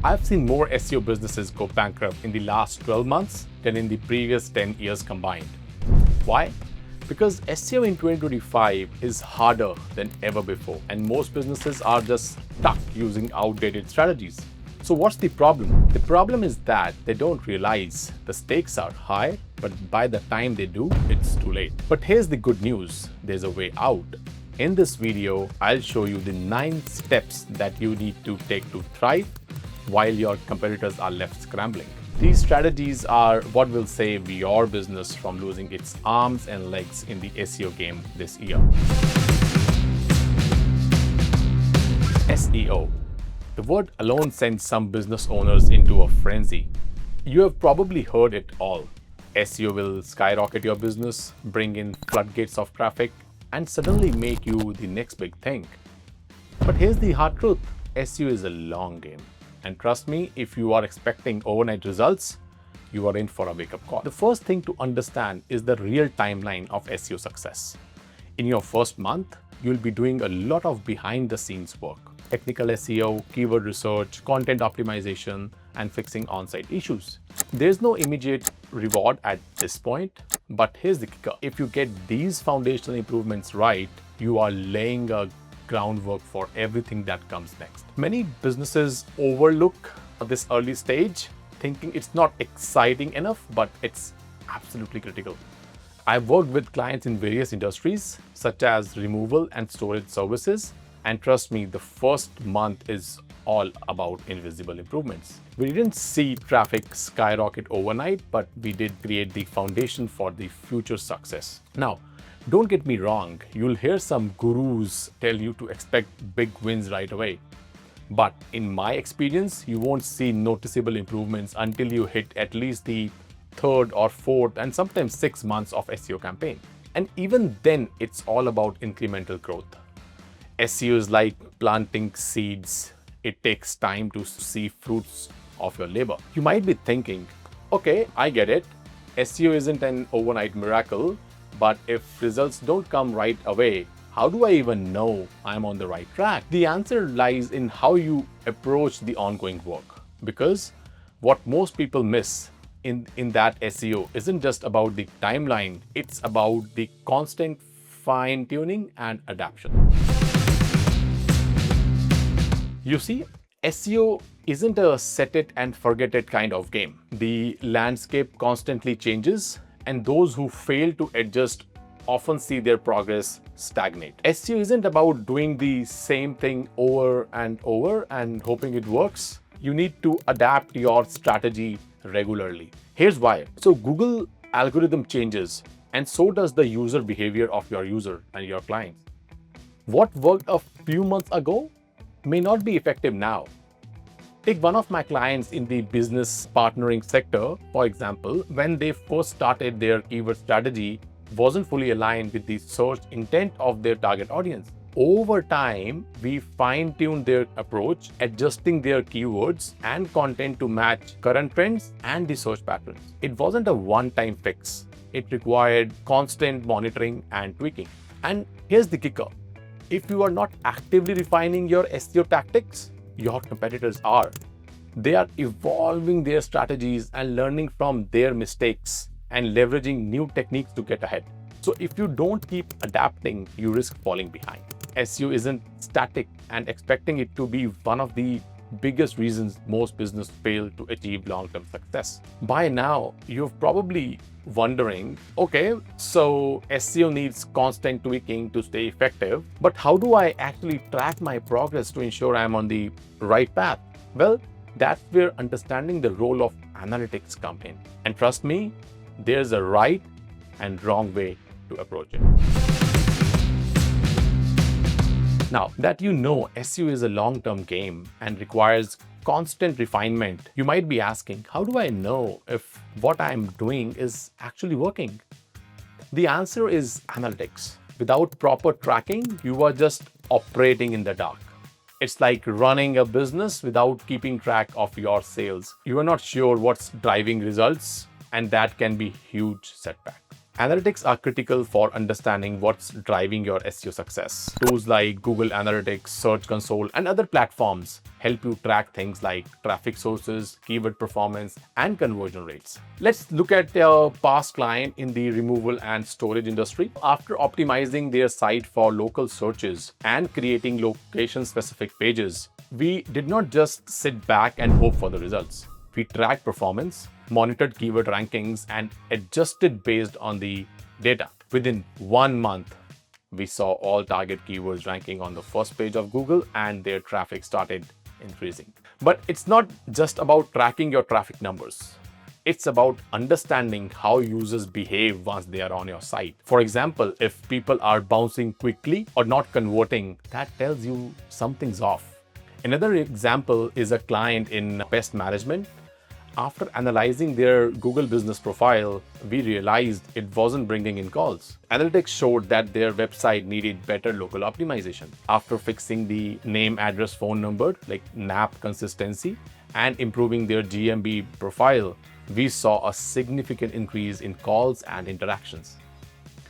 I've seen more SEO businesses go bankrupt in the last 12 months than in the previous 10 years combined. Why? Because SEO in 2025 is harder than ever before, and most businesses are just stuck using outdated strategies. So what's the problem? The problem is that they don't realize the stakes are high, but by the time they do, it's too late. But here's the good news. There's a way out. In this video, I'll show you the 9 steps that you need to take to thrive while your competitors are left scrambling. These strategies are what will save your business from losing its arms and legs in the SEO game this year. SEO. The word alone sends some business owners into a frenzy. You have probably heard it all. SEO will skyrocket your business, bring in floodgates of traffic, and suddenly make you the next big thing. But here's the hard truth. SEO is a long game. And trust me, if you are expecting overnight results, you are in for a wake-up call. The first thing to understand is the real timeline of SEO success. In your first month, you'll be doing a lot of behind-the-scenes work. Technical SEO, keyword research, content optimization, and fixing on-site issues. There's no immediate reward at this point, but here's the kicker. If you get these foundational improvements right, you are laying a groundwork for everything that comes next. Many businesses overlook this early stage, thinking it's not exciting enough, but it's absolutely critical. I've worked with clients in various industries, such as removal and storage services, and trust me, the first month is all about invisible improvements. We didn't see traffic skyrocket overnight, but we did create the foundation for the future success. Now, don't get me wrong, you'll hear some gurus tell you to expect big wins right away. But in my experience, you won't see noticeable improvements until you hit at least the 3rd or 4th and sometimes 6 months of SEO campaign. And even then, it's all about incremental growth. SEO is like planting seeds. It takes time to see fruits of your labor. You might be thinking, okay, I get it. SEO isn't an overnight miracle, but if results don't come right away, how do I even know I'm on the right track? The answer lies in how you approach the ongoing work. Because what most people miss in that SEO isn't just about the timeline, it's about the constant fine-tuning and adaptation. You see, SEO isn't a set it and forget it kind of game. The landscape constantly changes, and those who fail to adjust often see their progress stagnate. SEO isn't about doing the same thing over and over and hoping it works. You need to adapt your strategy regularly. Here's why. So Google algorithm changes, and so does the user behavior of your user and your clients. What worked a few months ago may not be effective now. Take one of my clients in the business partnering sector, for example. When they first started, their keyword strategy wasn't fully aligned with the search intent of their target audience. Over time, we fine-tuned their approach, adjusting their keywords and content to match current trends and the search patterns. It wasn't a one-time fix. It required constant monitoring and tweaking. And here's the kicker. If you are not actively refining your SEO tactics, your competitors are. They are evolving their strategies and learning from their mistakes and leveraging new techniques to get ahead. So if you don't keep adapting, you risk falling behind. SEO isn't static, and expecting it to be one of the biggest reasons most businesses fail to achieve long-term success. By now, you're probably wondering, okay, so SEO needs constant tweaking to stay effective, but how do I actually track my progress to ensure I'm on the right path? Well, that's where understanding the role of analytics come in. And trust me, there's a right and wrong way to approach it. Now that you know SEO is a long-term game and requires constant refinement, you might be asking, how do I know if what I'm doing is actually working? The answer is analytics. Without proper tracking, you are just operating in the dark. It's like running a business without keeping track of your sales. You are not sure what's driving results, and that can be a huge setback. Analytics are critical for understanding what's driving your SEO success. Tools like Google Analytics, Search Console, and other platforms help you track things like traffic sources, keyword performance, and conversion rates. Let's look at a past client in the removal and storage industry. After optimizing their site for local searches and creating location-specific pages, we did not just sit back and hope for the results. We tracked performance, monitored keyword rankings, and adjusted based on the data. Within 1 month, we saw all target keywords ranking on the first page of Google and their traffic started increasing. But it's not just about tracking your traffic numbers. It's about understanding how users behave once they are on your site. For example, if people are bouncing quickly or not converting, that tells you something's off. Another example is a client in pest management. After analyzing their Google business profile, we realized it wasn't bringing in calls. Analytics showed that their website needed better local optimization. After fixing the name, address, phone number, like NAP consistency, and improving their GMB profile, we saw a significant increase in calls and interactions.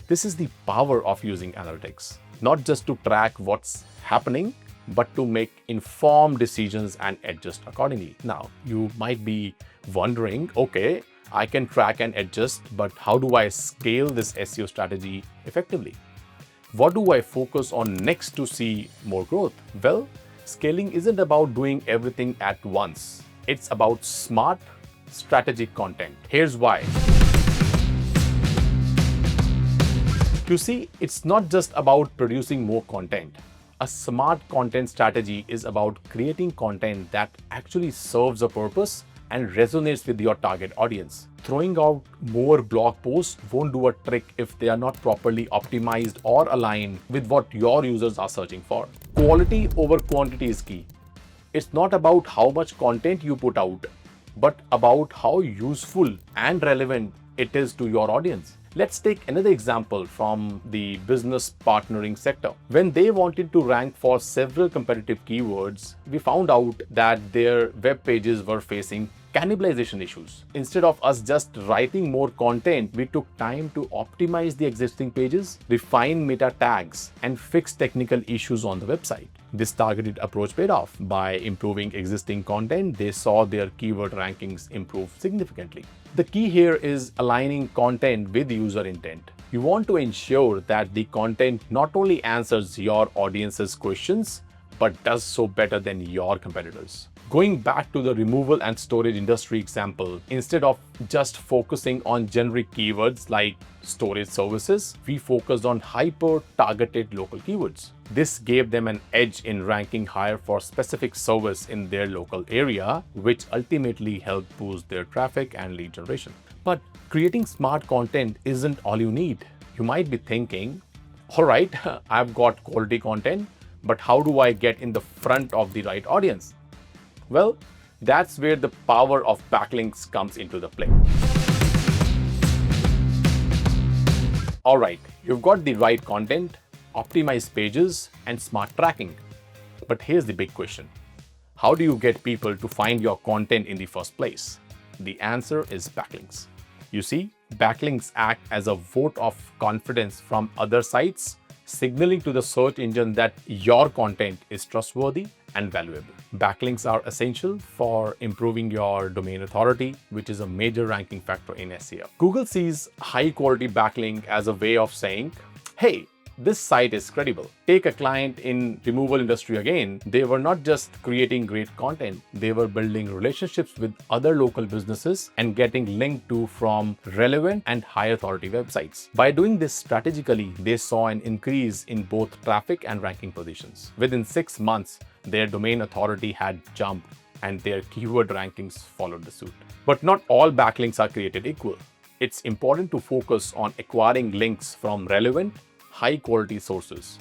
This is the power of using analytics, not just to track what's happening, but to make informed decisions and adjust accordingly. Now, you might be wondering, okay, I can track and adjust, but how do I scale this SEO strategy effectively? What do I focus on next to see more growth? Well, scaling isn't about doing everything at once. It's about smart, strategic content. Here's why. You see, it's not just about producing more content. A smart content strategy is about creating content that actually serves a purpose and resonates with your target audience. Throwing out more blog posts won't do a trick if they are not properly optimized or aligned with what your users are searching for. Quality over quantity is key. It's not about how much content you put out, but about how useful and relevant it is to your audience. Let's take another example from the business partnering sector. When they wanted to rank for several competitive keywords, we found out that their web pages were facing cannibalization issues. Instead of us just writing more content, we took time to optimize the existing pages, refine meta tags, and fix technical issues on the website. This targeted approach paid off. By improving existing content, they saw their keyword rankings improve significantly. The key here is aligning content with user intent. You want to ensure that the content not only answers your audience's questions, but does so better than your competitors. Going back to the removal and storage industry example, instead of just focusing on generic keywords like storage services, we focused on hyper-targeted local keywords. This gave them an edge in ranking higher for specific service in their local area, which ultimately helped boost their traffic and lead generation. But creating smart content isn't all you need. You might be thinking, all right, I've got quality content, but how do I get in the front of the right audience? Well, that's where the power of backlinks comes into the play. All right, you've got the right content, optimized pages, and smart tracking. But here's the big question. How do you get people to find your content in the first place? The answer is backlinks. You see, backlinks act as a vote of confidence from other sites, signaling to the search engine that your content is trustworthy and valuable. Backlinks are essential for improving your domain authority, which is a major ranking factor in SEO. Google sees high quality backlink as a way of saying, hey, this site is credible. Take a client in removal industry again. They were not just creating great content, they were building relationships with other local businesses and getting linked to from relevant and high authority websites. By doing this strategically, they saw an increase in both traffic and ranking positions. Within 6 months, their domain authority had jumped and their keyword rankings followed the suit. But not all backlinks are created equal. It's important to focus on acquiring links from relevant, high-quality sources.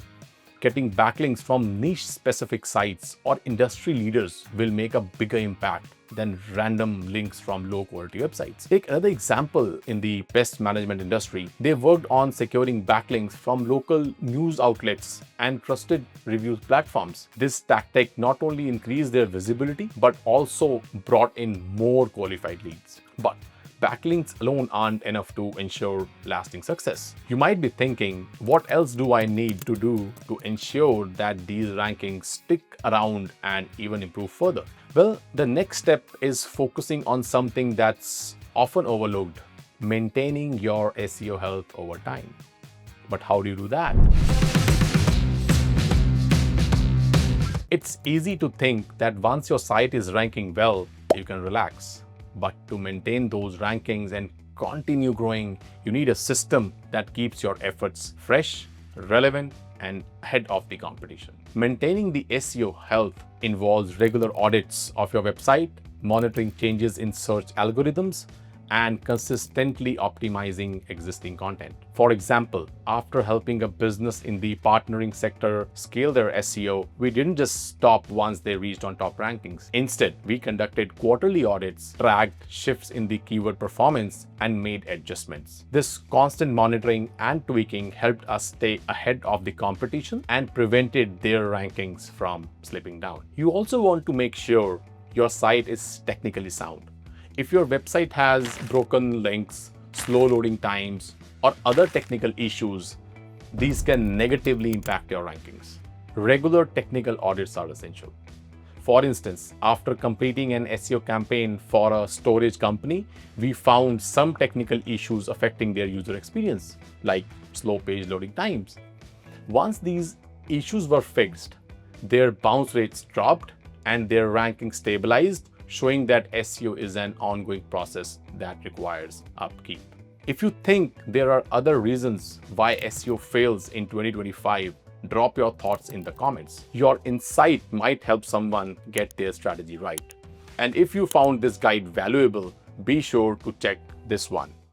Getting backlinks from niche-specific sites or industry leaders will make a bigger impact than random links from low-quality websites. Take another example in the pest management industry. They worked on securing backlinks from local news outlets and trusted review platforms. This tactic not only increased their visibility, but also brought in more qualified leads. But backlinks alone aren't enough to ensure lasting success. You might be thinking, what else do I need to do to ensure that these rankings stick around and even improve further? Well, the next step is focusing on something that's often overlooked: maintaining your SEO health over time. But how do you do that? It's easy to think that once your site is ranking well, you can relax. But to maintain those rankings and continue growing, you need a system that keeps your efforts fresh, relevant, and ahead of the competition. Maintaining the SEO health involves regular audits of your website, monitoring changes in search algorithms, and consistently optimizing existing content. For example, after helping a business in the partnering sector scale their SEO, we didn't just stop once they reached on top rankings. Instead, we conducted quarterly audits, tracked shifts in the keyword performance, and made adjustments. This constant monitoring and tweaking helped us stay ahead of the competition and prevented their rankings from slipping down. You also want to make sure your site is technically sound. If your website has broken links, slow loading times, or other technical issues, these can negatively impact your rankings. Regular technical audits are essential. For instance, after completing an SEO campaign for a storage company, we found some technical issues affecting their user experience, like slow page loading times. Once these issues were fixed, their bounce rates dropped and their ranking stabilized, showing that SEO is an ongoing process that requires upkeep. If you think there are other reasons why SEO fails in 2025, drop your thoughts in the comments. Your insight might help someone get their strategy right. And if you found this guide valuable, be sure to check this one.